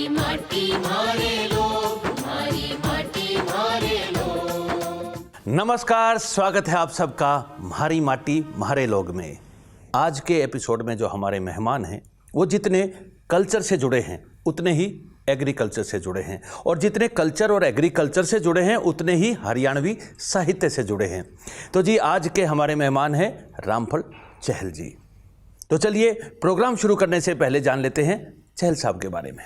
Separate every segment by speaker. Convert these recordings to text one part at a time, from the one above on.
Speaker 1: माटी मारे लोग, हमारी माटी मारे लोग।
Speaker 2: नमस्कार, स्वागत है आप सबका म्हारी माटी म्हारे लोग में। आज के एपिसोड में जो हमारे मेहमान हैं वो जितने कल्चर से जुड़े हैं उतने ही एग्रीकल्चर से जुड़े हैं, और जितने कल्चर और एग्रीकल्चर से जुड़े हैं उतने ही हरियाणवी साहित्य से जुड़े हैं। तो जी, आज के हमारे मेहमान हैं रामफल चहल जी। तो चलिए प्रोग्राम शुरू करने से पहले जान लेते हैं चहल साहब के बारे में।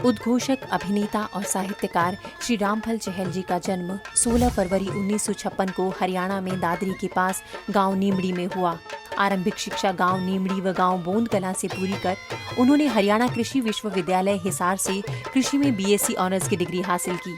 Speaker 3: उद्घोषक, अभिनेता और साहित्यकार श्री रामफल चहल जी का जन्म 16 फरवरी 1956 को हरियाणा में दादरी के पास गांव नीमड़ी में हुआ। आरंभिक शिक्षा गांव नीमड़ी व गांव बोंद कलां से पूरी कर उन्होंने हरियाणा कृषि विश्वविद्यालय हिसार से कृषि में बीएससी ऑनर्स की डिग्री हासिल की।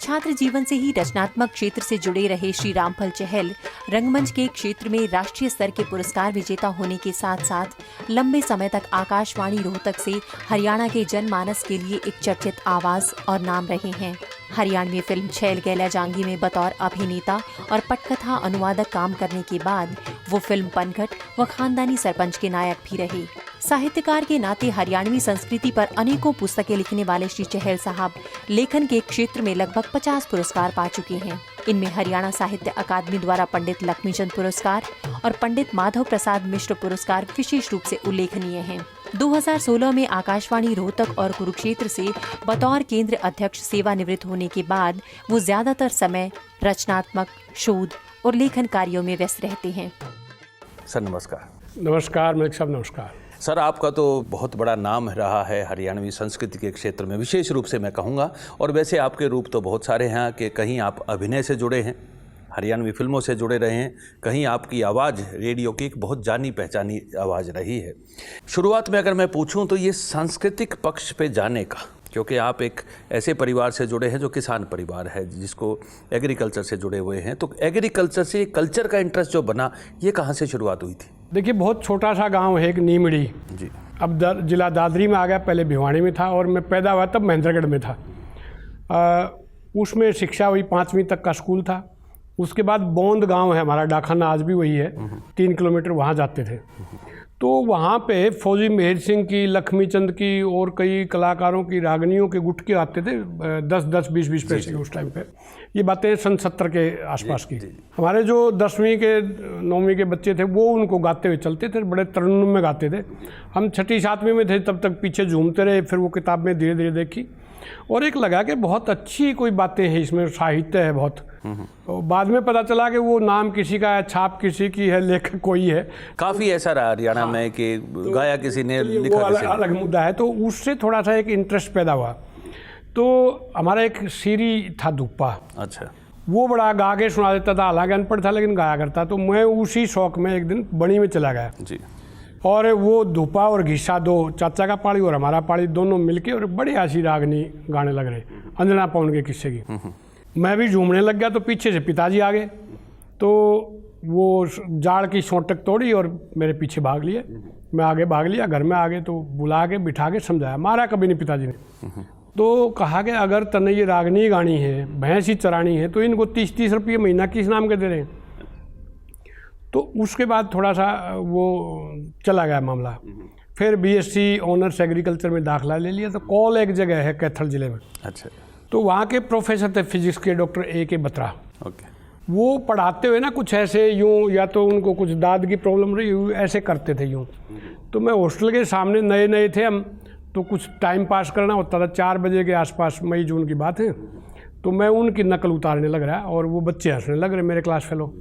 Speaker 3: छात्र जीवन से ही रचनात्मक क्षेत्र से जुड़े रहे श्री रामफल चहल रंगमंच के क्षेत्र में राष्ट्रीय स्तर के पुरस्कार विजेता होने के साथ साथ लंबे समय तक आकाशवाणी रोहतक से हरियाणा के जनमानस के लिए एक चर्चित आवाज और नाम रहे हैं। हरियाणवी फिल्म छैल गैला जांगी में बतौर अभिनेता और पटकथा अनुवादक काम करने के बाद वो फिल्म पनघट व खानदानी सरपंच के नायक भी रहे। साहित्यकार के नाते हरियाणवी संस्कृति पर अनेकों पुस्तकें लिखने वाले श्री चहल साहब लेखन के क्षेत्र में लगभग 50 पुरस्कार पा चुके हैं। इनमें हरियाणा साहित्य अकादमी द्वारा पंडित लक्ष्मीचंद पुरस्कार और पंडित माधव प्रसाद मिश्र पुरस्कार विशेष रूप से उल्लेखनीय हैं। 2016 में आकाशवाणी रोहतक और कुरुक्षेत्र से बतौर केंद्र अध्यक्ष सेवानिवृत्त होने के बाद वो ज्यादातर समय रचनात्मक शोध और लेखन कार्यों में व्यस्त रहते हैं।
Speaker 2: सर नमस्कार।
Speaker 4: नमस्कार मेरे साहब, नमस्कार।
Speaker 2: सर, आपका तो बहुत बड़ा नाम रहा है हरियाणवी संस्कृति के क्षेत्र में, विशेष रूप से मैं कहूँगा। और वैसे आपके रूप तो बहुत सारे हैं कि कहीं आप अभिनय से जुड़े हैं, हरियाणवी फिल्मों से जुड़े रहे हैं, कहीं आपकी आवाज़ रेडियो की एक बहुत जानी पहचानी आवाज़ रही है। शुरुआत में अगर मैं पूछूं तो ये सांस्कृतिक पक्ष पे जाने का, क्योंकि आप एक ऐसे परिवार से जुड़े हैं जो किसान परिवार है, जिसको एग्रीकल्चर से जुड़े हुए हैं, तो एग्रीकल्चर से कल्चर का इंटरेस्ट जो बना, ये कहाँ से शुरुआत हुई थी?
Speaker 4: देखिए, बहुत छोटा सा गांव है एक नीमड़ी जी। अब जिला दादरी में आ गया, पहले भिवानी में था, और मैं पैदा हुआ तब महेंद्रगढ़ में था। उसमें शिक्षा हुई 5वीं तक का स्कूल था। उसके बाद बोंद गांव है हमारा, डाखाना आज भी वही है, 3 किलोमीटर वहाँ जाते थे। तो वहाँ पे फौजी मेहर सिंह की, लक्ष्मीचंद की और कई कलाकारों की रागनियों के गुटके आते थे, 10-10, 20-20 पैसे के उस टाइम पे। ये बातें सन 70 के आसपास की। हमारे जो 10वीं के 9वीं के बच्चे थे वो उनको गाते हुए चलते थे, बड़े तरन्नुम में गाते थे। हम 6ठी 7वीं में थे तब तक पीछे झूमते रहे, फिर वो किताब में धीरे धीरे देखी और एक लगा कि बहुत अच्छी कोई बातें हैं इसमें, साहित्य है बहुत। तो बाद में पता चला कि वो नाम किसी का है, छाप किसी की है, लेखक कोई है।
Speaker 2: काफ़ी ऐसा रहा हरियाणा में कि गाया किसी ने, लिखा
Speaker 4: वो अलग मुद्दा है। तो उससे थोड़ा सा एक इंटरेस्ट पैदा हुआ। तो हमारा एक सीरी था धुप्पा,
Speaker 2: अच्छा,
Speaker 4: वो बड़ा गा के सुना देता था, हालांकि अनपढ़ था लेकिन गाया करता। तो मैं उसी शौक में एक दिन बनी में चला गया
Speaker 2: जी। और
Speaker 4: वो धुप्पा और घिस्सा, दो चाचा का पाड़ी और हमारा पाड़ी, दोनों मिलके और बड़ी ऐसी रागनी गाने लग रहे, अंजना पवन के किस्से की। मैं भी झूमने लग गया, तो पीछे से पिताजी आ गए, तो वो जाड़ की सोटक तोड़ी और मेरे पीछे भाग लिए। मैं आगे भाग लिया, घर में आ गए तो बुला के बिठा के समझाया, मारा कभी नहीं पिताजी ने। तो कहा कि अगर तने ये रागनी गानी है, भैंस ही चरानी है, तो इनको 30-30 रुपये महीना किस नाम के दे रहे हैं। तो उसके बाद थोड़ा सा वो चला गया मामला। फिर बीएससी ऑनर्स एग्रीकल्चर में दाखिला ले लिया। तो कॉल एक जगह है कैथल जिले में, अच्छा, तो वहाँ के प्रोफेसर थे फिजिक्स के, डॉक्टर A.K. बत्रा। ओके। वो पढ़ाते हुए ना कुछ ऐसे यूँ, या तो उनको कुछ दाद की प्रॉब्लम रही, ऐसे करते थे यूँ। तो मैं हॉस्टल के सामने, नए नए थे हम, तो कुछ टाइम पास करना होता था। 4 बजे के आसपास, मई जून की बात है, तो मैं उनकी नकल उतारने लग रहा और वो बच्चे हंसने लग रहे, मेरे क्लास फेलो।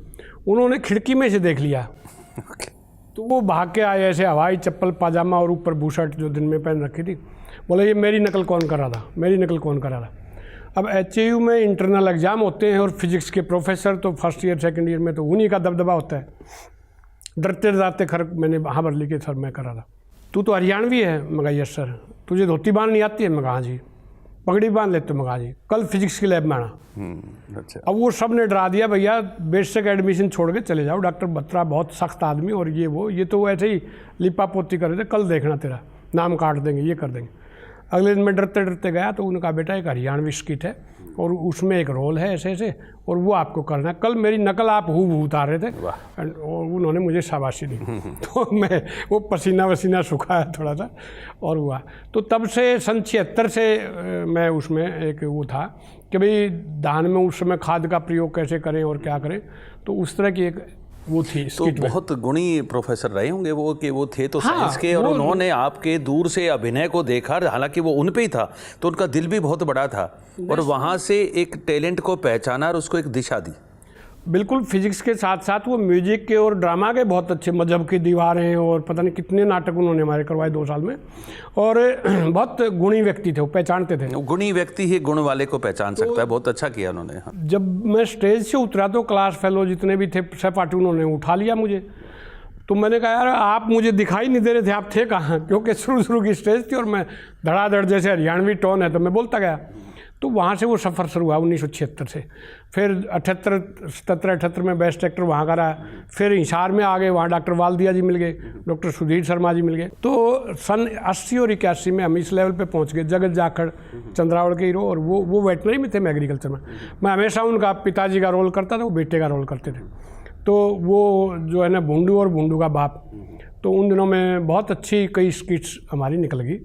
Speaker 4: उन्होंने खिड़की में से देख लिया, तो वो भाग के आए ऐसे, हवाई चप्पल, पाजामा और ऊपर बूशर्ट जो दिन में पहन रखी थी। बोले ये मेरी नकल कौन कर रहा था, मेरी नकल कौन कर रहा था। अब HAU में इंटरनल एग्ज़ाम होते हैं और फिजिक्स के प्रोफेसर तो फर्स्ट ईयर सेकंड ईयर में तो उन्हीं का दबदबा होता है। डरते डरते खर मैंने खबर ली कि सर मैं कर रहा था। तू तो हरियाणवी है? मैं कहा यस सर। तुझे धोती बांध नहीं आती है? मैं कहा हाँ जी। पगड़ी बांध लेते? मैं कहा जी। कल फिजिक्स की लैब में आना। अच्छा। अब वो सब ने डरा दिया, भैया बेसिक एडमिशन छोड़ के चले जाओ, डॉक्टर बत्रा बहुत सख्त आदमी, और ये वो, ये तो ऐसे ही लिपा पोती कर रहे थे, कल देखना तेरा नाम काट देंगे, ये कर देंगे। अगले दिन मैं डरते डरते गया तो उन्होंने कहा बेटा एक हरियाणवी स्किट है और उसमें एक रोल है ऐसे ऐसे और वो आपको करना है। कल मेरी नकल आप हूबहू उतार रहे थे और उन्होंने मुझे शाबाशी दी। तो मैं वो पसीना वसीना सुखाया थोड़ा सा और हुआ। तो तब से सन 76 से मैं उसमें एक वो था कि भाई धान में उस समय खाद का प्रयोग कैसे करें और क्या करें, तो उस तरह की एक वो थी।
Speaker 2: तो बहुत गुणी प्रोफेसर रहे होंगे वो, कि वो थे तो
Speaker 4: हाँ,
Speaker 2: साइंस के, और उन्होंने आपके दूर से अभिनय को देखा, हालांकि वो उन पे ही था तो उनका दिल भी बहुत बड़ा था और वहाँ से एक टैलेंट को पहचाना और उसको एक दिशा दी।
Speaker 4: बिल्कुल, फिजिक्स के साथ साथ वो म्यूजिक के और ड्रामा के बहुत अच्छे, मजहब की दीवारें और पता नहीं कितने नाटक उन्होंने हमारे करवाए 2 साल में, और बहुत गुणी व्यक्ति थे, वो पहचानते थे।
Speaker 2: गुणी व्यक्ति ही गुण वाले को पहचान सकता है, बहुत अच्छा किया उन्होंने। हाँ।
Speaker 4: जब मैं स्टेज से उतरा तो क्लास फेलो जितने भी थे सहपाठी उन्होंने उठा लिया मुझे। तो मैंने कहा यार आप मुझे दिखाई नहीं दे रहे थे, आप थे कहाँ, क्योंकि शुरू की स्टेज थी और मैं धड़ाधड़ जैसे हरियाणवी टोन है तो मैं बोलता गया। तो वहाँ से वो सफ़र शुरू हुआ 1976 से। फिर 77-78 में बेस्ट एक्टर वहाँ का रहा। फिर हिसार में आ गए, वहाँ डॉक्टर वालदिया जी मिल गए, डॉक्टर सुधीर शर्मा जी मिल गए। तो सन 80 और 81 में हम इस लेवल पे पहुँच गए, जगत जाखड़ चंद्रावड़ के हीरो, और वो वेटनरी में थे, मैं एग्रीकल्चर में। मैं हमेशा उनका पिताजी का रोल करता था, वो बेटे का रोल करते थे। तो वो जो है ना भुंडू और भुंडू का बाप, तो उन दिनों में बहुत अच्छी कई स्किट्स हमारी निकल गई।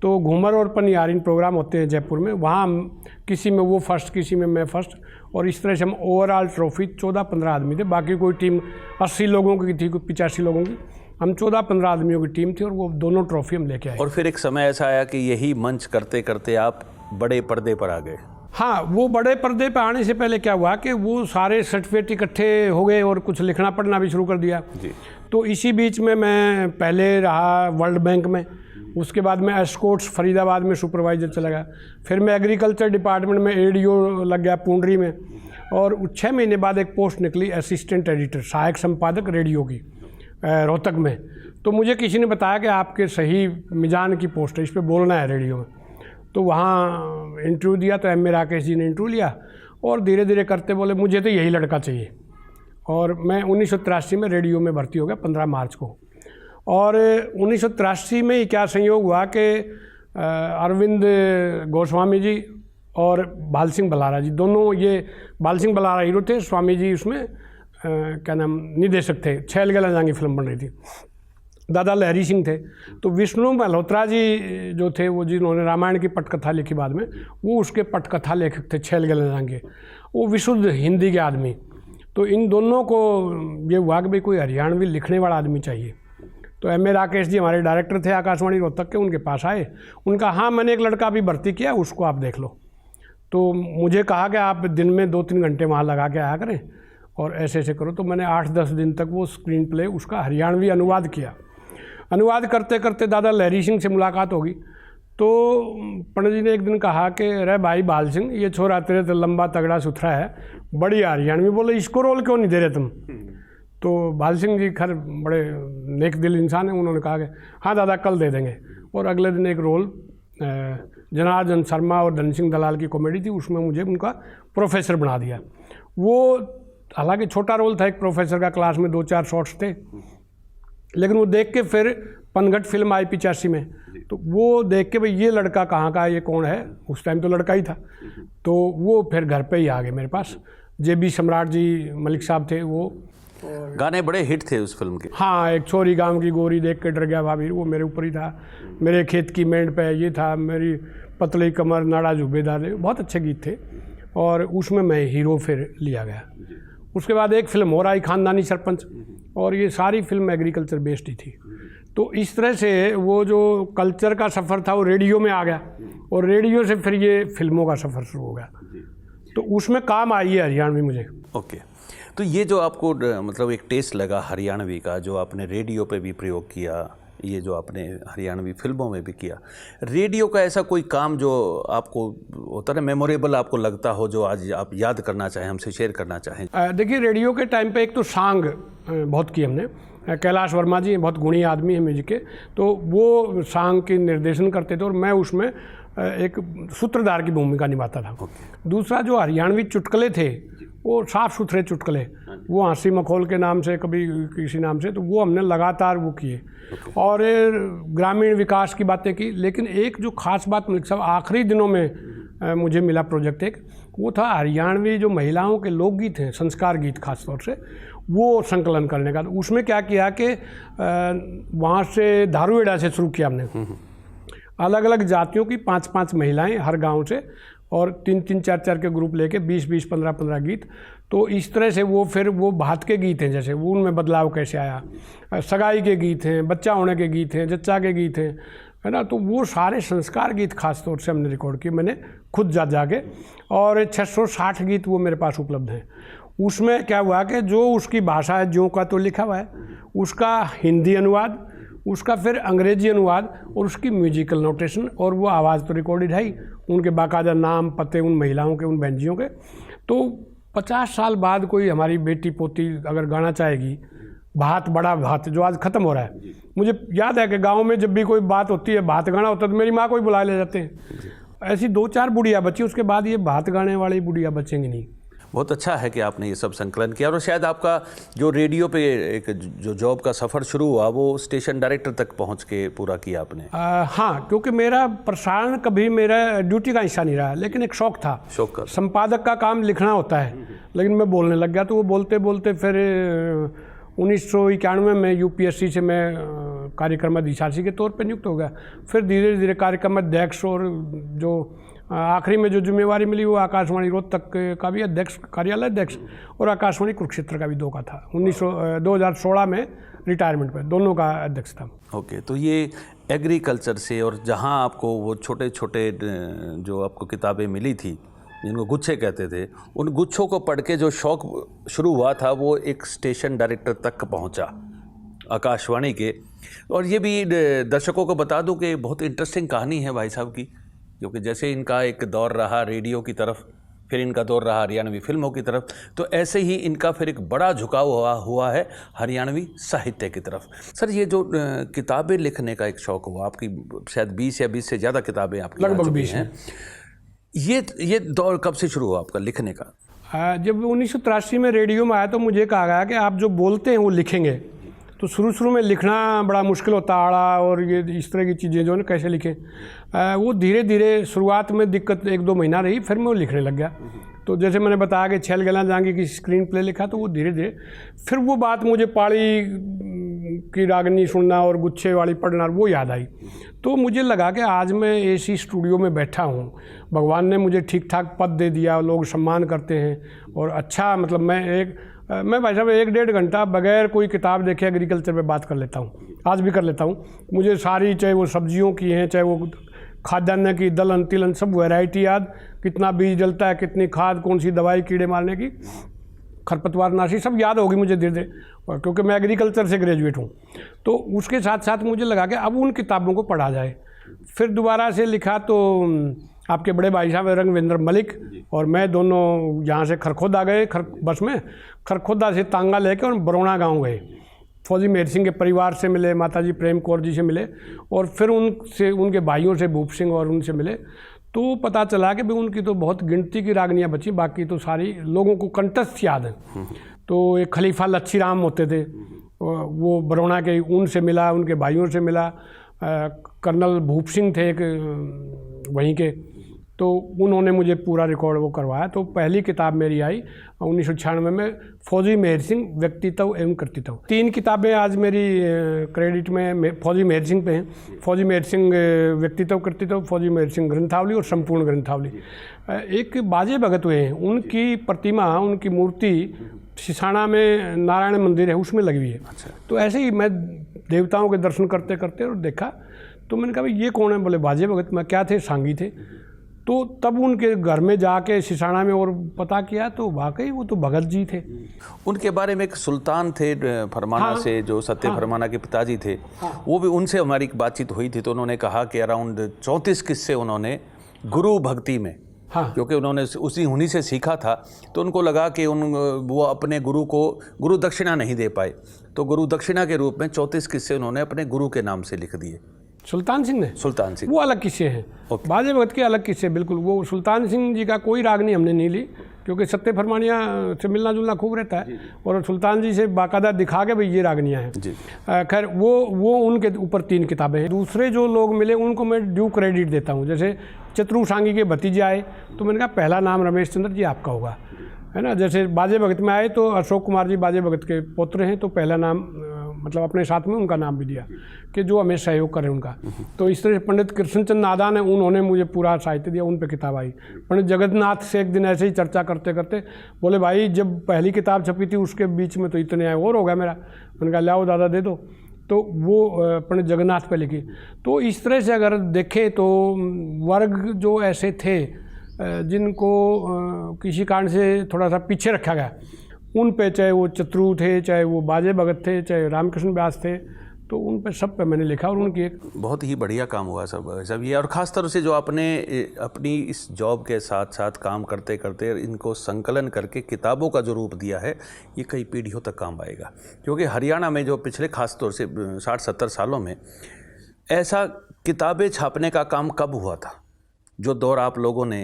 Speaker 4: तो घूमर और पनियारिन प्रोग्राम होते हैं जयपुर में, वहाँ हम किसी में वो फर्स्ट, किसी में मैं फर्स्ट, और इस तरह से हम ओवरऑल ट्रॉफी 14-15 आदमी थे। बाकी कोई टीम 80 लोगों की थी, कोई 85 लोगों की, हम 14-15 आदमियों की टीम थी और वो दोनों ट्रॉफी हम लेके आए।
Speaker 2: और फिर एक समय ऐसा आया कि यही मंच करते करते आप बड़े पर्दे पर आ गए।
Speaker 4: हाँ, वो बड़े पर्दे पे आने से पहले क्या हुआ कि वो सारे सर्टिफिकेट इकट्ठे हो गए और कुछ लिखना पढ़ना भी शुरू कर दिया
Speaker 2: जी।
Speaker 4: तो इसी बीच में मैं पहले रहा वर्ल्ड बैंक में, उसके बाद मैं एस्कोर्ट्स फरीदाबाद में सुपरवाइजर चला गया, फिर मैं एग्रीकल्चर डिपार्टमेंट में एडीओ लग गया पूंडरी में, और 6 महीने बाद एक पोस्ट निकली असिस्टेंट एडिटर, सहायक संपादक रेडियो की, रोहतक में। तो मुझे किसी ने बताया कि आपके सही मिजान की पोस्ट है, इस पर बोलना है रेडियो में। तो वहाँ इंटरव्यू दिया तो एम ए राकेश जी ने इंटरव्यू लिया और धीरे धीरे करते बोले मुझे तो यही लड़का चाहिए, और मैं 1983 में रेडियो में भर्ती हो गया 15 मार्च को। और 1983 में ही क्या संयोग हुआ कि अरविंद गोस्वामी जी और बाल सिंह बलारा जी, दोनों, ये बाल सिंह बलारा हीरो थे, स्वामी जी उसमें क्या नाम निदेशक थे, छैल गलाजांगी फिल्म बन रही थी, दादा लहरी सिंह थे। तो विष्णु मल्होत्रा जी जो थे, वो जिन्होंने रामायण की पटकथा लिखी बाद में, वो उसके पटकथा लेखक थे, छैल गलाजांगी, वो विशुद्ध हिंदी के आदमी। तो इन दोनों को ये हुआ कि भाई कोई हरियाणवी लिखने वाला आदमी चाहिए। तो एम ए राकेश जी हमारे डायरेक्टर थे आकाशवाणी रोहतक के, उनके पास आए, उनका हाँ मैंने एक लड़का अभी भर्ती किया, उसको आप देख लो। तो मुझे कहा कि आप दिन में 2-3 घंटे वहाँ लगा के आया करें और ऐसे ऐसे करो। तो मैंने 8-10 दिन तक वो स्क्रीन प्ले उसका हरियाणवी अनुवाद किया। अनुवाद करते करते दादा लहरी सिंह से मुलाकात होगी। तो पंडित जी ने एक दिन कहा कि अरे भाई बाल सिंह, ये छोरा तेरे तो लंबा तगड़ा सुथरा है, बड़ी हरियाणवी, बोले इसको रोल क्यों नहीं दे रहे तुम। तो बाल सिंह जी खैर बड़े नेक दिल इंसान हैं, उन्होंने कहा कि हाँ दादा कल दे देंगे। और अगले दिन एक रोल जनार्दन शर्मा और धन सिंह दलाल की कॉमेडी थी, उसमें मुझे उनका प्रोफेसर बना दिया। वो हालांकि छोटा रोल था, एक प्रोफेसर का, क्लास में 2-4 शॉट्स थे, लेकिन वो देख के फिर पनघट फिल्म आई 85 में, तो वो देख के भाई ये लड़का कहाँ का है, ये कौन है, उस टाइम तो लड़का ही था। तो वो फिर घर पे ही आ गए मेरे पास। JB सम्राट जी मलिक साहब थे, वो
Speaker 2: गाने बड़े हिट थे उस फिल्म के।
Speaker 4: हाँ, एक छोरी गांव की गोरी देख के डर गया भाभी, वो मेरे ऊपर ही था। मेरे खेत की मेंढ पे ये था, मेरी पतली कमर नाड़ा जुबेदार, बहुत अच्छे गीत थे, और उसमें मैं हीरो फिर लिया गया। उसके बाद एक फिल्म और आई, खानदानी सरपंच, और ये सारी फिल्म एग्रीकल्चर बेस्ड ही थी। तो इस तरह से वो जो कल्चर का सफ़र था वो रेडियो में आ गया, और रेडियो से फिर ये फिल्मों का सफ़र शुरू हो गया। तो उसमें काम आई है हरियाणवी मुझे।
Speaker 2: ओके, तो ये जो आपको मतलब एक टेस्ट लगा हरियाणवी का, जो आपने रेडियो पे भी प्रयोग किया, ये जो आपने हरियाणवी फिल्मों में भी किया, रेडियो का ऐसा कोई काम जो आपको होता है मेमोरेबल आपको लगता हो, जो आज आप याद करना चाहें, हमसे शेयर करना चाहें?
Speaker 4: देखिए, रेडियो के टाइम पे एक तो सांग बहुत की हमने, कैलाश वर्मा जी बहुत गुणी आदमी हैं म्यूजिक के, तो वो सांग की निर्देशन करते थे और मैं उसमें एक सूत्रधार की भूमिका निभाता था। दूसरा जो हरियाणवी चुटकुले थे वो साफ़ सुथरे चुटकुले, वो हंसी मखौल के नाम से, कभी किसी नाम से, तो वो हमने लगातार वो किए। और ग्रामीण विकास की बातें की। लेकिन एक जो ख़ास बात मलिक साहब आखिरी दिनों में मुझे मिला प्रोजेक्ट एक, वो था हरियाणवी जो महिलाओं के लोकगीत हैं, संस्कार गीत खास तौर से, वो संकलन करने का। तो उसमें क्या किया कि वहाँ से धारूहेड़ा से शुरू किया हमने। अलग अलग जातियों की 5-5 महिलाएं हर गांव से, और 3-3, 4-4 के ग्रुप लेके 20-20, 15-15 गीत। तो इस तरह से वो फिर वो भात के गीत हैं, जैसे वो उनमें बदलाव कैसे आया, सगाई के गीत हैं, बच्चा होने के गीत हैं, जच्चा के गीत हैं, है ना। तो वो सारे संस्कार गीत खास तौर से हमने रिकॉर्ड किए, मैंने खुद जा जाके। और 660 गीत वो मेरे पास उपलब्ध हैं। उसमें क्या हुआ कि जो उसकी भाषा है, ज्यों का तो लिखा हुआ है, उसका हिंदी अनुवाद, उसका फिर अंग्रेजी अनुवाद, और उसकी म्यूजिकल नोटेशन, और वो आवाज़ तो रिकॉर्डेड है ही, उनके बाकायदा नाम पते उन महिलाओं के, उन बहनजियों के। तो 50 साल बाद कोई हमारी बेटी पोती अगर गाना चाहेगी, भात बड़ा भात जो आज ख़त्म हो रहा है, मुझे याद है कि गांव में जब भी कोई बात होती है, भात गाना होता है, तो मेरी माँ को ही बुला ले जाते हैं। ऐसी 2-4 बुढ़िया बची, उसके बाद ये भात गाने वाली बुढ़िया बचेंगी नहीं।
Speaker 2: बहुत अच्छा है कि आपने ये सब संकलन किया। और शायद आपका जो रेडियो पे एक जो जॉब का सफ़र शुरू हुआ, वो स्टेशन डायरेक्टर तक पहुंच के पूरा किया आपने।
Speaker 4: हाँ, क्योंकि मेरा प्रसारण कभी मेरा ड्यूटी का हिस्सा नहीं रहा, लेकिन एक शौक था।
Speaker 2: शौक का
Speaker 4: संपादक का काम लिखना होता है, लेकिन मैं बोलने लग गया। तो वो बोलते बोलते फिर 1991 में यूपीएससी से मैं कार्यक्रम अधिशासी के तौर पर नियुक्त हो गया। फिर धीरे धीरे कार्यक्रम अध्यक्ष, और जो आखिरी में जो जिम्मेवारी मिली वो आकाशवाणी रोहतक का भी अध्यक्ष, कार्यालय अध्यक्ष, और आकाशवाणी कुरुक्षेत्र का भी 2 का था। 2016 में रिटायरमेंट पे दोनों का अध्यक्ष था।
Speaker 2: ओके, तो ये एग्रीकल्चर से, और जहाँ आपको वो छोटे छोटे जो आपको किताबें मिली थी, जिनको गुच्छे कहते थे, उन गुच्छों को पढ़ के जो शौक़ शुरू हुआ था, वो एक स्टेशन डायरेक्टर तक पहुँचा आकाशवाणी के। और ये भी दर्शकों को बता दूं कि बहुत इंटरेस्टिंग कहानी है भाई साहब की, क्योंकि जैसे इनका एक दौर रहा रेडियो की तरफ, फिर इनका दौर रहा हरियाणवी फिल्मों की तरफ, तो ऐसे ही इनका फिर एक बड़ा झुकाव हुआ है हरियाणवी साहित्य की तरफ। सर, ये जो किताबें लिखने का एक शौक़ हुआ, आपकी शायद 20 या 20 से ज़्यादा किताबें आपकी
Speaker 4: लगभग 20 हैं।
Speaker 2: ये दौर कब से शुरू हुआ आपका लिखने का?
Speaker 4: जब 1983 में रेडियो में आया तो मुझे कहा गया कि आप जो बोलते हैं वो लिखेंगे। तो शुरू में लिखना बड़ा मुश्किल होता, आड़ा और ये इस तरह की चीज़ें जो है कैसे लिखें। वो धीरे धीरे शुरुआत में दिक्कत 1-2 महीना रही, फिर मैं वो लिखने लग गया। तो जैसे मैंने बताया कि छैल गला जांगी की स्क्रीन प्ले लिखा, तो वो धीरे धीरे फिर वो बात मुझे पाड़ी की रागनी सुनना और गुच्छे वाली पढ़ना वो याद आई। तो मुझे लगा कि आज मैं ऐसी स्टूडियो में बैठा हूँ, भगवान ने मुझे ठीक ठाक पद दे दिया, लोग सम्मान करते हैं, और अच्छा मतलब मैं भाई साहब 1-1.5 घंटा बगैर कोई किताब देखे एग्रीकल्चर पे बात कर लेता हूँ, आज भी कर लेता हूँ। मुझे सारी, चाहे वो सब्जियों की हैं, चाहे वो खाद्यान्न की, दलहन तिलहन, सब वैरायटी याद, कितना बीज डलता है, कितनी खाद, कौन सी दवाई कीड़े मारने की, खरपतवार नाशी, सब याद होगी मुझे धीरे धीरे, क्योंकि मैं एग्रीकल्चर से ग्रेजुएट हूँ। तो उसके साथ साथ मुझे लगा कि अब उन किताबों को पढ़ा जाए। फिर दोबारा से लिखा तो आपके बड़े भाई साहब रंगविंदर मलिक और मैं दोनों यहाँ से खरखोदा गए, बस में खरखोदा से तांगा लेके और बरौना गांव गए। फौजी मेहर सिंह के परिवार से मिले, माताजी प्रेम कौर जी से मिले, और फिर उनसे, उनके भाइयों से भूप सिंह और उनसे मिले। तो पता चला कि भाई उनकी तो बहुत गिनती की रागनियाँ बची, बाकी तो सारी लोगों को कंठस्थ याद है। तो एक खलीफा लच्छी राम होते थे, वो बरौना के, उनसे मिला, उनके भाइयों से मिला। कर्नल भूप सिंह थे एक वहीं के, तो उन्होंने मुझे पूरा रिकॉर्ड वो करवाया। तो पहली किताब मेरी आई 1996 में, फौजी मेहर सिंह व्यक्तित्व एवं कृतित्व। 3 किताबें आज मेरी क्रेडिट में फौजी मेहर सिंह पे हैं। फौजी मेहर सिंह व्यक्तित्व कृतित्व, फौजी मेहर सिंह ग्रंथावली और संपूर्ण ग्रंथावली। एक बाजे भगत हुए हैं, उनकी प्रतिमा, उनकी मूर्ति सिसाना में नारायण मंदिर है, उसमें लगी हुई है। तो ऐसे ही मैं देवताओं के दर्शन करते करते और देखा, तो मैंने कहा भाई ये कौन है? बोले बाजे भगत। मैं क्या थे? सांगी थे। तो तब उनके घर में जाके सिसाना में और पता किया, तो वाकई वो तो भगत जी थे।
Speaker 2: उनके बारे में एक सुल्तान थे फरमाना, हाँ, से, जो सत्य फरमाना के पिताजी थे, हाँ, वो भी, उनसे हमारी बातचीत हुई थी। तो उन्होंने कहा कि अराउंड 34 किस्से उन्होंने गुरु भक्ति में, हाँ, क्योंकि उन्होंने उन्हीं से सीखा था, तो उनको लगा कि वो अपने गुरु को गुरु दक्षिणा नहीं दे पाए, तो गुरु दक्षिणा के रूप में 34 किस्से उन्होंने अपने गुरु के नाम से लिख दिए।
Speaker 4: सुल्तान सिंह ने? सुल्तान सिंह, वो अलग किस्से हैं। बाजे भगत के अलग किस्से, बिल्कुल। वो सुल्तान सिंह जी का कोई रागनी हमने नहीं ली, क्योंकि सत्य फरमानिया से मिलना जुलना खूब रहता है और सुल्तान जी से बाकायदा दिखा के भाई ये रागनियाँ हैं। खैर वो उनके ऊपर 3 किताबें हैं। दूसरे जो लोग मिले उनको मैं ड्यू क्रेडिट देता हूँ। जैसे चतुरू सांगी के भतीजे आए तो मैंने कहा पहला नाम रमेश चंद्र जी आपका होगा, है ना। जैसे बाजे भगत में आए तो अशोक कुमार जी बाजे भगत के पुत्र हैं, तो पहला नाम मतलब अपने साथ में उनका नाम भी दिया कि जो हमें सहयोग करें उनका। तो इस तरह से पंडित कृष्णचंद नादान है, उन्होंने मुझे पूरा साहित्य दिया, उन पे किताब आई। पंडित जगन्नाथ से एक दिन ऐसे ही चर्चा करते करते बोले भाई जब पहली किताब छपी थी उसके बीच में तो इतने आए और हो गया मेरा। मैंने कहा लाओ दादा दे दो, तो वो पंडित जगन्नाथ पे लिखी। तो इस तरह से अगर देखें तो वर्ग जो ऐसे थे जिनको किसी कारण से थोड़ा सा पीछे रखा गया, उन पे चाहे वो चतुरू थे, चाहे वो बाजे भगत थे, चाहे रामकृष्ण व्यास थे, तो उन पे सब पे मैंने लिखा और उनकी एक
Speaker 2: बहुत ही बढ़िया काम हुआ सब ये। और ख़ास तौर से जो आपने अपनी इस जॉब के साथ साथ काम करते करते इनको संकलन करके किताबों का जो रूप दिया है, ये कई पीढ़ियों तक काम आएगा। क्योंकि हरियाणा में जो पिछले ख़ास तौर से 60-70 सालों में ऐसा किताबें छापने का काम कब हुआ था? जो दौर आप लोगों ने,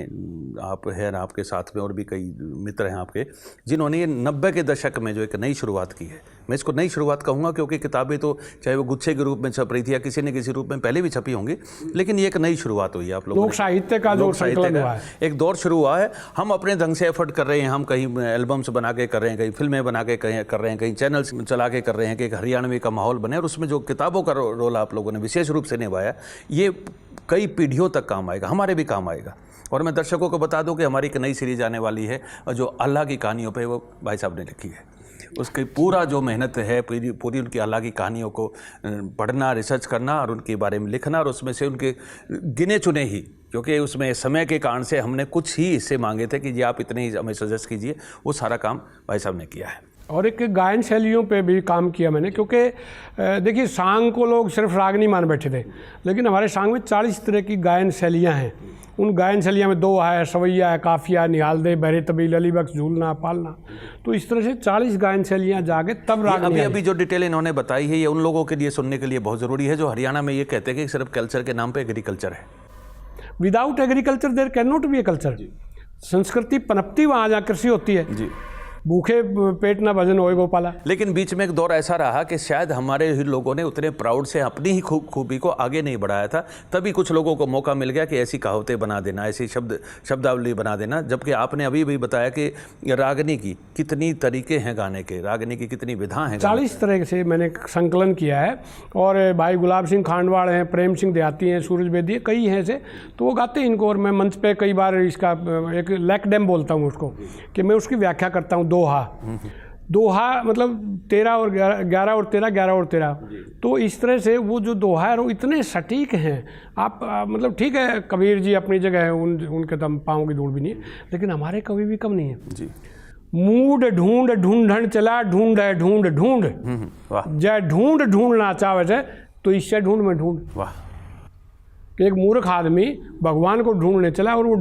Speaker 2: आप हैं, आपके साथ में और भी कई मित्र हैं आपके, जिन्होंने ये 90 के दशक में जो एक नई शुरुआत की है। मैं इसको नई शुरुआत कहूँगा क्योंकि किताबें तो चाहे वो गुच्छे के रूप में छप रही थी या किसी न किसी रूप में पहले भी छपी होंगी, लेकिन ये एक नई शुरुआत हुई है आप लोगों
Speaker 4: लोक साहित्य का जो संकलन हुआ है,
Speaker 2: एक दौर शुरू हुआ है। हम अपने ढंग से एफर्ट कर रहे हैं, हम कहीं एल्बम्स बना के कर रहे हैं, कहीं फिल्में बना के कर रहे हैं, कहीं चैनल्स चला के कर रहे हैं कि एक हरियाणवी का माहौल बने, और उसमें जो किताबों का रोल आप लोगों ने विशेष रूप से निभाया, ये कई पीढ़ियों तक काम आएगा, हमारे भी काम आएगा। और मैं दर्शकों को बता दूं कि हमारी एक नई सीरीज आने वाली है और जो अल्लाह की कहानियों पे वो भाई साहब ने लिखी है। उसकी पूरा जो मेहनत है, पूरी उनकी अल्लाह की कहानियों को पढ़ना, रिसर्च करना और उनके बारे में लिखना, और उसमें से उनके गिने चुने ही, क्योंकि उसमें समय के कारण से हमने कुछ ही हिस्से मांगे थे कि ये आप इतने ही हमें सजेस्ट कीजिए, वो सारा काम भाई साहब ने किया है।
Speaker 4: और एक गायन शैलियों पे भी काम किया मैंने, क्योंकि देखिए सांग को लोग सिर्फ रागनी मान बैठे थे, लेकिन हमारे सांग में 40 तरह की गायन शैलियाँ हैं। उन गायन शैलियाँ में दोहा है, सवैया है, काफिया, निहाल दे, बहरे तबील, अली बख्श, झूलना, पालना, तो इस तरह से 40 गायन शैलियाँ जाके तब रागनी।
Speaker 2: अभी जो डिटेल इन्होंने बताई है ये उन लोगों के लिए सुनने के लिए बहुत ज़रूरी है जो हरियाणा में ये कहते हैं कि सिर्फ कल्चर के नाम पर एग्रीकल्चर है।
Speaker 4: Without agriculture there can not be a culture. संस्कृति पनपती वहाँ जहाँ कृषि होती है जी। भूखे पेट ना भजन होए गोपाला।
Speaker 2: लेकिन बीच में एक दौर ऐसा रहा कि शायद हमारे ही लोगों ने उतने प्राउड से अपनी ही खूबी को आगे नहीं बढ़ाया था, तभी कुछ लोगों को मौका मिल गया कि ऐसी कहावतें बना देना, ऐसी शब्दावली बना देना। जबकि आपने अभी भी बताया कि रागनी की कितनी तरीके हैं गाने के, रागनी की कितनी विधा हैं।
Speaker 4: 40 तरह से मैंने संकलन किया है, और भाई गुलाब सिंह खांडवाड़ हैं, प्रेम सिंह देहाती हैं, सूरज बेदी है, कई हैं ऐसे, तो वो गाते हैं इनको। और मैं मंच पे कई बार इसका एक लैकडेम बोलता हूँ उसको, कि मैं उसकी व्याख्या करता हूँ। दोहा मतलब 13 और 11 और 13, 11 और 13, तो इस तरह से वो जो दोहा है वो इतने सटीक हैं। आप मतलब ठीक है कबीर जी अपनी जगह है, उनके दम पाँव की धूल भी नहीं है, लेकिन हमारे कवि भी कम नहीं है जी। मूड ढूंढ ढूंढन चला, ढूंढ है ढूंढ ढूंढ, जय ढूंढ ढूंढना चाहे से तो इससे ढूंढ में ढूंढ। वाह। कि एक मूर्ख आदमी भगवान को ढूंढने चला और वो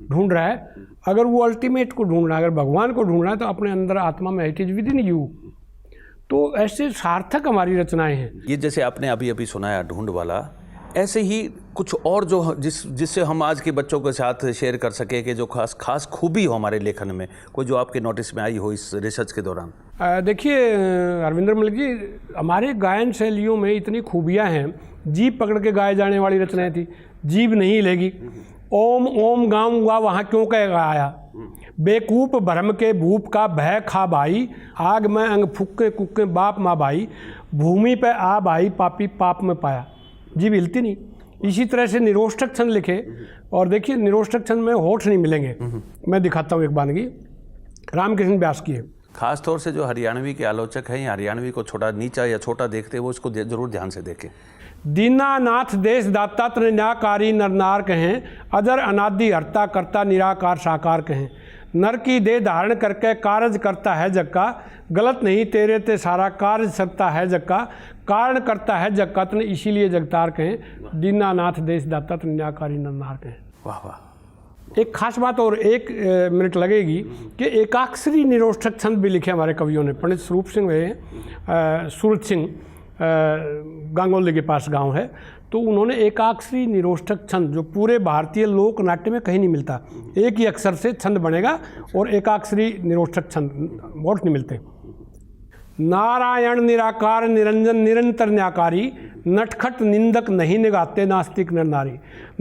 Speaker 4: ढूंढ रहा है। अगर वो अल्टीमेट को ढूंढना है, अगर भगवान को ढूंढना है तो अपने अंदर आत्मा में, it is with in you. तो ऐसे सार्थक हमारी रचनाएं हैं।
Speaker 2: ये जैसे आपने अभी सुनाया ढूंढ वाला, ऐसे ही कुछ और जो जिससे हम आज के बच्चों के साथ शेयर कर सके कि जो खास खूबी हो हमारे लेखन में, कोई जो आपके नोटिस में आई हो इस रिसर्च के दौरान।
Speaker 4: देखिए अरविंदर मलिक जी, हमारे गायन शैलियों में इतनी खूबियाँ हैं। जीभ पकड़ के गाए जाने वाली रचनाएं थी, जीभ नहीं लेगी। ओम ओम गाऊंगा वहाँ क्यों कह आया, बेकूप भरम के भूप का भय खा भाई, आग में अंग फुक्के कुक्के बाप माँ भाई, भूमि पे आ भाई पापी पाप में पाया। जीभ हिलती नहीं। इसी तरह से निरोष्टक छंद लिखे, और देखिए निरोष्टक छंद में होठ नहीं मिलेंगे। मैं दिखाता हूँ एक बानगी, रामकृष्ण व्यास की है।
Speaker 2: खास तौर से जो हरियाणवी के आलोचक हैं या हरियाणवी को छोटा नीचा या छोटा देखते हैं, वो इसको जरूर ध्यान से देखें।
Speaker 4: दीनानाथ देश दाता त्रिन्याकारी नरनार कहें, अजर अनादि हरता करता निराकार साकार कहें। नर की देह धारण करके कारज करता है जग का, गलत नहीं तेरे ते सारा कार्य सकता है जग का, कारण करता है जग का तने इसीलिए जगतार कहें। दीनानाथ देश दाता त्रिन्याकारी नरनार कहें।
Speaker 2: वाह वाह।
Speaker 4: एक खास बात और 1 मिनट लगेगी कि एकाक्षरी निरोष्टक छंद भी लिखे हमारे कवियों ने। पंडित स्वरूप सिंह हुए, सूरज सिंह, गांगोली के पास गांव है, तो उन्होंने एकाक्षरी निरोष्ठक छंद, जो पूरे भारतीय लोक नाट्य में कहीं नहीं मिलता, एक ही अक्षर से छंद बनेगा और एकाक्षरी निरोष्ठक छंद बहुत नहीं मिलते। नारायण निराकार निरंजन निरंतर न्याकारी, नटखट निंदक नहीं निगाते नास्तिक नर नारी,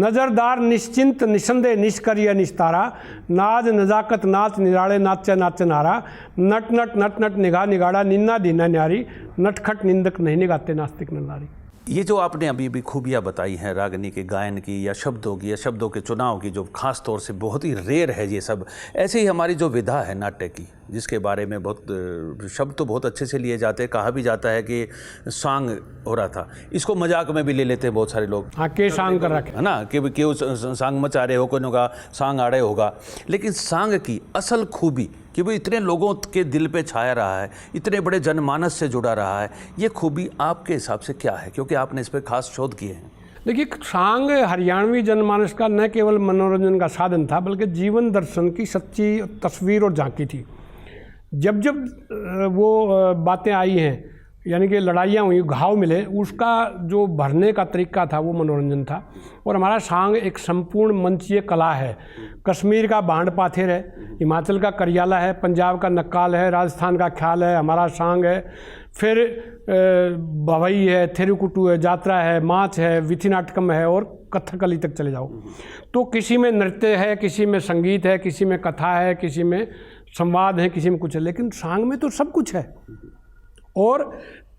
Speaker 4: नजरदार निश्चिंत निसंदेह निष्कर्य निस्तारा, नाज नजाकत नाच निराड़े नाच नाच नारा, नट नट नट नट निगाह निगाड़ा निन्ना दीना न्यारी, नटखट निंदक नहीं निगाते नास्तिक नर नारी।
Speaker 2: ये जो आपने अभी भी खूबियाँ बताई हैं रागिनी के गायन की या शब्दों के चुनाव की, जो खास तौर से बहुत ही रेयर है ये सब, ऐसे ही हमारी जो विधा है नाट्य की, जिसके बारे में बहुत शब्द तो बहुत अच्छे से लिए जाते हैं, कहा भी जाता है कि सांग हो रहा था, इसको मजाक में भी ले लेते हैं बहुत सारे लोग।
Speaker 4: हाँ, के सांग कर रखे
Speaker 2: है ना, कि सांग मचा रहे हो, कोई होगा सांग आड़े होगा। लेकिन सांग की असल खूबी कि वो इतने लोगों के दिल पे छाया रहा है, इतने बड़े जनमानस से जुड़ा रहा है, ये खूबी आपके हिसाब से क्या है, क्योंकि आपने इस पर खास शोध किए हैं?
Speaker 4: देखिए, सांग हरियाणवी जनमानस का न केवल मनोरंजन का साधन था, बल्कि जीवन दर्शन की सच्ची तस्वीर और झांकी थी। जब जब वो बातें आई हैं, यानी कि लड़ाइयाँ हुई, घाव मिले, उसका जो भरने का तरीका था वो मनोरंजन था। और हमारा सांग एक संपूर्ण मंचीय कला है। कश्मीर का बांड पाथेर है, हिमाचल का करियाला है, पंजाब का नक्काल है, राजस्थान का ख्याल है, हमारा सांग है, फिर भवई है, थेरुकुटू है, जात्रा है, माच है, विथिनाटकम है और कथकली तक चले जाओ। तो किसी में नृत्य है, किसी में संगीत है, किसी में कथा है, किसी में संवाद है, किसी में कुछ है, लेकिन सांग में तो सब कुछ है। और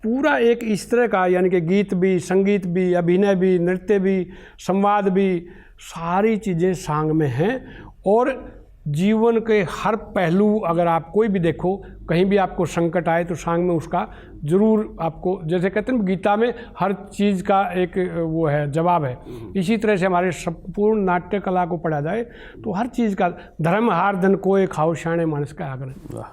Speaker 4: पूरा एक इस तरह का, यानी कि गीत भी, संगीत भी, अभिनय भी, नृत्य भी, संवाद भी, सारी चीज़ें सांग में हैं। और जीवन के हर पहलू अगर आप कोई भी देखो, कहीं भी आपको संकट आए तो सांग में उसका ज़रूर आपको, जैसे कहते हैं गीता में हर चीज़ का एक वो है, जवाब है। इसी तरह से हमारे संपूर्ण नाट्य कला को पढ़ा जाए तो हर चीज़ का, धर्म हार धन कोय खाओ शाणे मानस का आग्रह,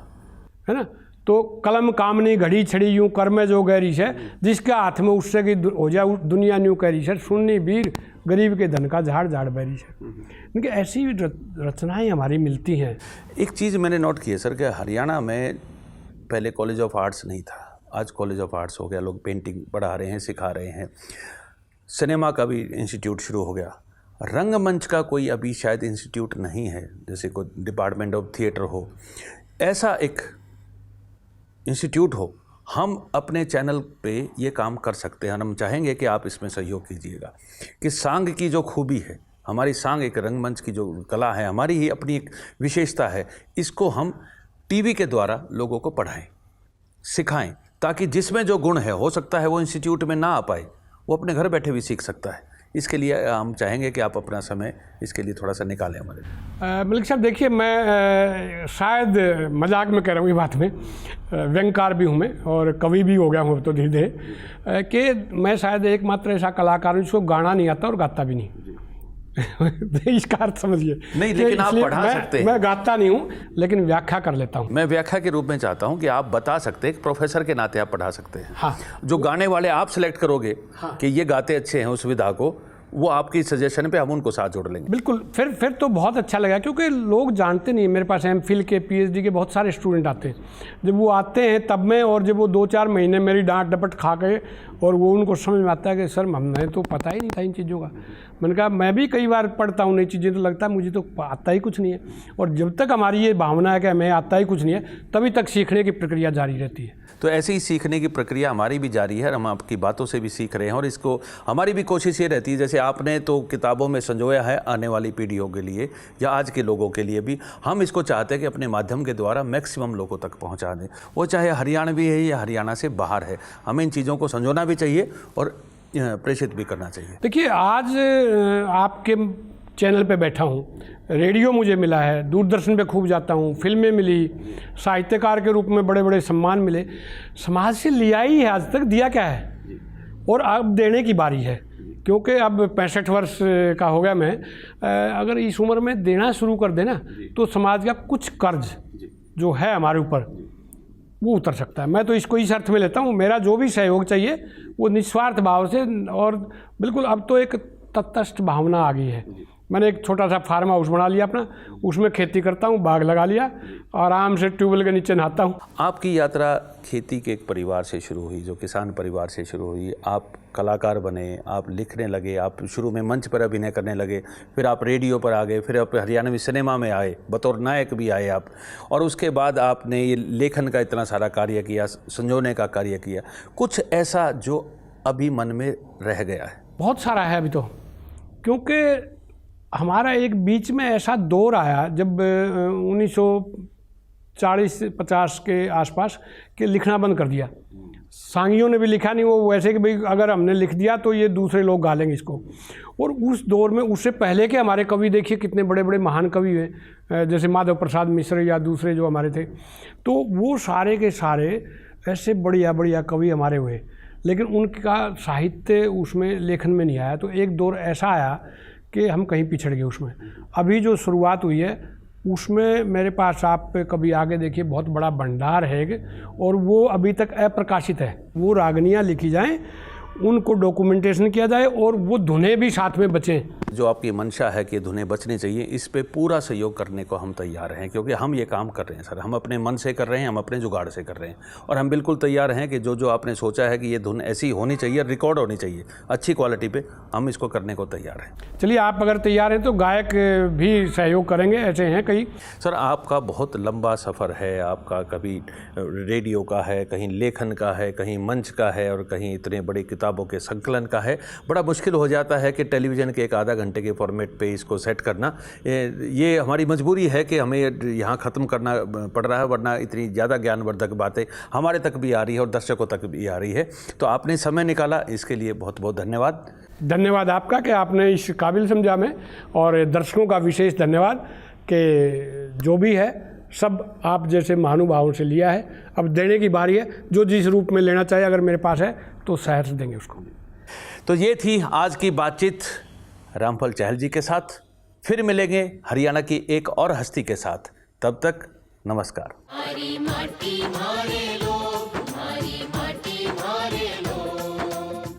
Speaker 4: है ना। तो कलम कामनी घड़ी छड़ी यूँ कर्म जो गहरी है, जिसके हाथ में उससे की हो जाए दुनिया न्यू कहरी है, सुननी वीर गरीब के धन का झाड़ झाड़ बहरी है। इनकी ऐसी रचनाएं हमारी मिलती हैं।
Speaker 2: एक चीज़ मैंने नोट की है सर, कि हरियाणा में पहले कॉलेज ऑफ आर्ट्स नहीं था, आज कॉलेज ऑफ आर्ट्स हो गया, लोग पेंटिंग पढ़ा रहे हैं, सिखा रहे हैं, सिनेमा का भी इंस्टीट्यूट शुरू हो गया, रंगमंच का कोई अभी शायद इंस्टीट्यूट नहीं है, जैसे कोई डिपार्टमेंट ऑफ थिएटर हो, ऐसा एक इंस्टीट्यूट हो। हम अपने चैनल पे ये काम कर सकते हैं। हम चाहेंगे कि आप इसमें सहयोग कीजिएगा कि सांग की जो खूबी है, हमारी सांग एक रंगमंच की जो कला है, हमारी ही अपनी एक विशेषता है, इसको हम टीवी के द्वारा लोगों को पढ़ाएं, सिखाएं, ताकि जिसमें जो गुण है, हो सकता है वो इंस्टीट्यूट में ना आ पाए, वो अपने घर बैठे भी सीख सकता है। इसके लिए हम चाहेंगे कि आप अपना समय इसके लिए थोड़ा सा निकालें हमारे।
Speaker 4: मलिक साहब, देखिए, मैं शायद मजाक में कह रहा हूँ ये बात में, व्यंगकार भी हूँ मैं और कवि भी हो गया हूँ तो धीरे धीरे, कि मैं शायद एकमात्र ऐसा कलाकार हूँ जिसको गाना नहीं आता और गाता भी नहीं। इसका अर्थ समझिए।
Speaker 2: नहीं, लेकिन आप पढ़ा सकते हैं।
Speaker 4: मैं गाता नहीं हूँ, लेकिन व्याख्या कर लेता हूँ।
Speaker 2: मैं व्याख्या के रूप में चाहता हूँ कि आप बता सकते हैं, प्रोफेसर के नाते आप पढ़ा सकते हैं।
Speaker 4: हाँ।
Speaker 2: जो गाने वाले आप सिलेक्ट करोगे, हाँ, कि ये गाते अच्छे हैं उस विधा को, वो आपकी सजेशन पे हम उनको साथ जोड़ लेंगे।
Speaker 4: बिल्कुल, फिर तो बहुत अच्छा लगा, क्योंकि लोग जानते नहीं। मेरे पास एमफिल के, पीएचडी के बहुत सारे स्टूडेंट आते हैं। जब वो आते हैं तब में, और जब वो 2-4 महीने मेरी डांट डपट खा के, और वो उनको समझ में आता है कि सर हमने तो पता ही नहीं था इन चीज़ों का। मैंने कहा, मैं भी कई बार पढ़ता हूँ नई चीज़ें, तो लगता है मुझे तो आता ही कुछ नहीं है। और जब तक हमारी ये भावना है कि हमें आता ही कुछ नहीं है, तभी तक सीखने की प्रक्रिया जारी रहती है।
Speaker 2: तो ऐसे ही सीखने की प्रक्रिया हमारी भी जारी है, हम आपकी बातों से भी सीख रहे हैं। और इसको हमारी भी कोशिश ये रहती है, जैसे आपने तो किताबों में संजोया है आने वाली पीढ़ियों के लिए या आज के लोगों के लिए भी, हम इसको चाहते हैं कि अपने माध्यम के द्वारा मैक्सिमम लोगों तक पहुंचा दें, वो चाहे हरियाणवी है या हरियाणा से बाहर है। हमें इन चीज़ों को संजोना भी चाहिए और प्रेषित भी करना चाहिए।
Speaker 4: देखिए, आज आपके चैनल पे बैठा हूँ, रेडियो मुझे मिला है, दूरदर्शन पे खूब जाता हूँ, फिल्में मिली, साहित्यकार के रूप में बड़े बड़े सम्मान मिले। समाज से लिया ही है, आज तक दिया क्या है, और अब देने की बारी है। क्योंकि अब 65 वर्ष का हो गया मैं, अगर इस उम्र में देना शुरू कर देना तो समाज का कुछ कर्ज जो है हमारे ऊपर वो उतर सकता है। मैं तो इसको इस अर्थ में लेता हूँ, मेरा जो भी सहयोग चाहिए वो निस्वार्थ भाव से, और बिल्कुल अब तो एक तटस्थ भावना आ गई है मैंने एक छोटा सा फार्म हाउस बना लिया अपना, उसमें खेती करता हूँ, बाग लगा लिया, आराम से ट्यूबवेल के नीचे नहाता हूँ।
Speaker 2: आपकी यात्रा खेती के एक परिवार से शुरू हुई, जो किसान परिवार से शुरू हुई। आप कलाकार बने, आप लिखने लगे, आप शुरू में मंच पर अभिनय करने लगे, फिर आप रेडियो पर आ गए, फिर आप हरियाणवी सिनेमा में आए, बतौर नायक भी आए आप, और उसके बाद आपने ये लेखन का इतना सारा कार्य किया, संजोने का कार्य किया। कुछ ऐसा जो अभी मन में रह गया है?
Speaker 4: बहुत सारा है अभी तो, क्योंकि हमारा एक बीच में ऐसा दौर आया जब 1940-50 के आसपास के लिखना बंद कर दिया। सांगियों ने भी लिखा नहीं, वो वैसे कि भाई अगर हमने लिख दिया तो ये दूसरे लोग गा लेंगे इसको। और उस दौर में, उससे पहले के हमारे कवि देखिए कितने बड़े बड़े महान कवि हैं, जैसे माधव प्रसाद मिश्र या दूसरे जो हमारे थे, तो वो सारे के सारे ऐसे बढ़िया बढ़िया कवि हमारे हुए, लेकिन उनका साहित्य उसमें लेखन में नहीं आया। तो एक दौर ऐसा आया कि हम कहीं पिछड़ गए उसमें। अभी जो शुरुआत हुई है उसमें मेरे पास, आप कभी आगे देखिए, बहुत बड़ा भंडार है, और वो अभी तक अप्रकाशित है। वो रागनियाँ लिखी जाएं, उनको डॉक्यूमेंटेशन किया जाए, और वो धुनें भी साथ में बचें।
Speaker 2: जो आपकी मंशा है कि धुनें बचनी चाहिए, इस पे पूरा सहयोग करने को हम तैयार हैं, क्योंकि हम ये काम कर रहे हैं सर। हम अपने मन से कर रहे हैं, हम अपने जुगाड़ से कर रहे हैं, और हम बिल्कुल तैयार हैं कि जो जो आपने सोचा है कि ये धुन ऐसी होनी चाहिए, रिकॉर्ड होनी चाहिए अच्छी क्वालिटी पे, हम इसको करने को तैयार हैं।
Speaker 4: चलिए, आप अगर तैयार हैं तो गायक भी सहयोग करेंगे, ऐसे हैं कई।
Speaker 2: सर, आपका बहुत लंबा सफ़र है, आपका कभी रेडियो का है, कहीं लेखन का है, कहीं मंच का है, और कहीं इतने बड़ी किताबों के संकलन का है। बड़ा मुश्किल हो जाता है कि टेलीविज़न के एक आधा घंटे के फॉर्मेट पे इसको सेट करना। ये हमारी मजबूरी है कि हमें यहाँ ख़त्म करना पड़ रहा है, वरना इतनी ज़्यादा ज्ञानवर्धक बातें हमारे तक भी आ रही है और दर्शकों तक भी आ रही है। तो आपने समय निकाला, इसके लिए बहुत बहुत धन्यवाद।
Speaker 4: धन्यवाद आपका कि आपने इस काबिल समझा में, और दर्शकों का विशेष धन्यवाद कि जो भी है सब आप जैसे महानुभावों से लिया है। अब देने की बारी है, जो जिस रूप में लेना चाहिए, अगर मेरे पास है तो शहर से देंगे उसको।
Speaker 2: तो ये थी आज की बातचीत रामफल चहल जी के साथ। फिर मिलेंगे हरियाणा की एक और हस्ती के साथ। तब तक नमस्कार।
Speaker 1: हरी माटी मारे